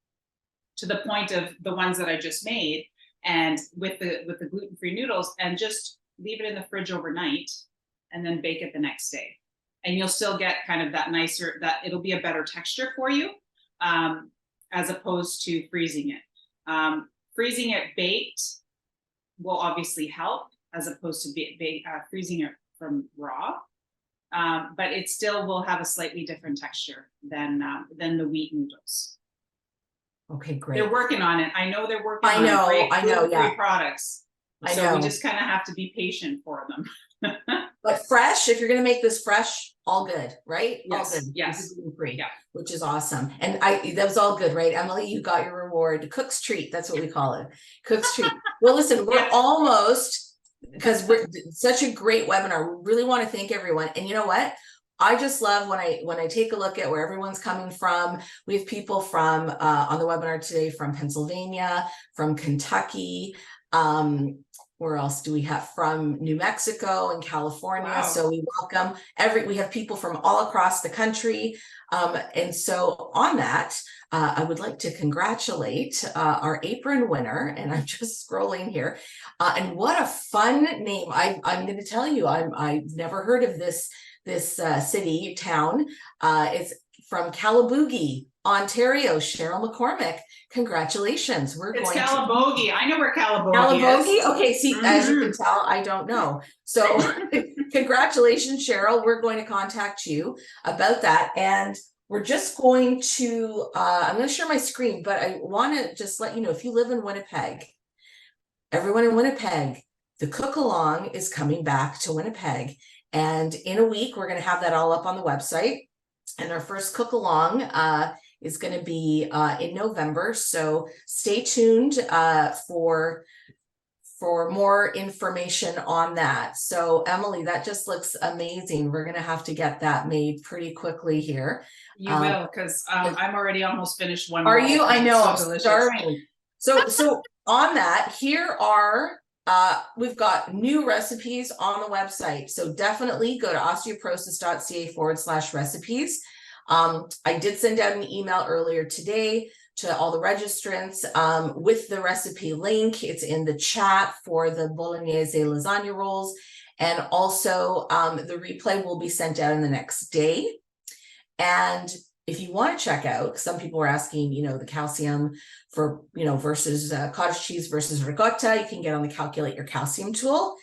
to the point of the ones that I just made, and with the gluten-free noodles, and just leave it in the fridge overnight and then bake it the next day. And you'll still get kind of that nicer, that it'll be a better texture for you, as opposed to freezing it. Freezing it baked will obviously help, as opposed to freezing it from raw. But it still will have a slightly different texture than the wheat noodles. Okay, great. They're working on it. I know they're working on great gluten-free products. So we just kind of have to be patient for them. But fresh, if you're going to make this fresh, all good, right? Yes, all good. yes. Gluten-free, yeah. Which is awesome. And that was all good, right? Emily, you got your reward. Cook's treat. That's what we call it. Cook's treat. Well, listen, we're almost, because we're such a great webinar. We really want to thank everyone. And you know what? I just love when I take a look at where everyone's coming from. We have people from on the webinar today from Pennsylvania, from Kentucky. Where else do we have? From New Mexico and California. Wow. So we welcome we have people from all across the country. And so on that, I would like to congratulate our apron winner, and I'm just scrolling here. And what a fun name! I'm going to tell you, I've never heard of this town. It's from Calabogie, Ontario. Cheryl McCormick, congratulations! It's Calabogie. I know where Calabogie is. Okay, see, as you can tell, I don't know. So congratulations, Cheryl. We're going to contact you about that. And we're just going to, I'm going to share my screen, but I want to just let you know, if you live in Winnipeg, everyone in Winnipeg, the cook along is coming back to Winnipeg. And in a week, we're going to have that all up on the website. And our first cook along is going to be in November. So stay tuned for more information on that. So Emily, that just looks amazing. We're going to have to get that made pretty quickly here. You will, because I'm already almost finished one. Are you? I know, so I'm starving. So on that, here are we've got new recipes on the website. So definitely go to osteoporosis.ca/recipes. I did send out an email earlier today to all the registrants with the recipe link. It's in the chat for the Bolognese lasagna rolls. And also the replay will be sent out in the next day. And if you want to check out, some people are asking, the calcium for, versus cottage cheese versus ricotta, you can get on the Calculate Your Calcium tool.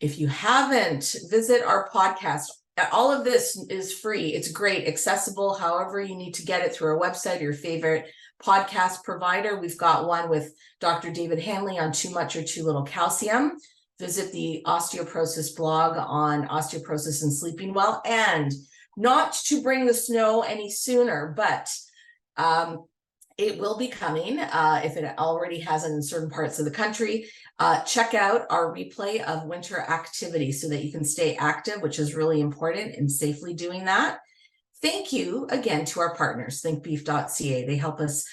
If you haven't, visit our podcast. All of this is free. It's great, accessible, however you need to get it through our website or your favorite podcast provider. We've got one with Dr. David Hanley on too much or too little calcium. Visit the osteoporosis blog on osteoporosis and sleeping well. And not to bring the snow any sooner, but it will be coming if it already hasn't in certain parts of the country. Check out our replay of winter activity so that you can stay active, which is really important, and safely doing that. Thank you again to our partners, thinkbeef.ca. They help us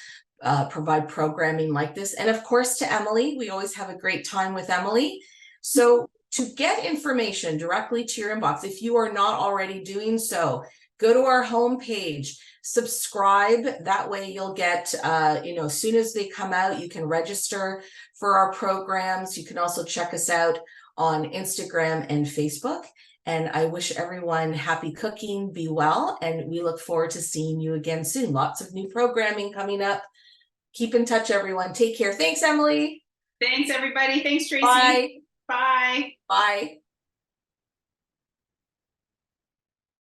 provide programming like this. And of course, to Emily, we always have a great time with Emily. So to get information directly to your inbox, if you are not already doing so, go to our homepage, subscribe. That way you'll get, as soon as they come out, you can register for our programs. You can also check us out on Instagram and Facebook. And I wish everyone happy cooking, be well, and we look forward to seeing you again soon. Lots of new programming coming up. Keep in touch, everyone. Take care. Thanks, Emily. Thanks, everybody. Thanks, Tracie. Bye. Bye. Bye.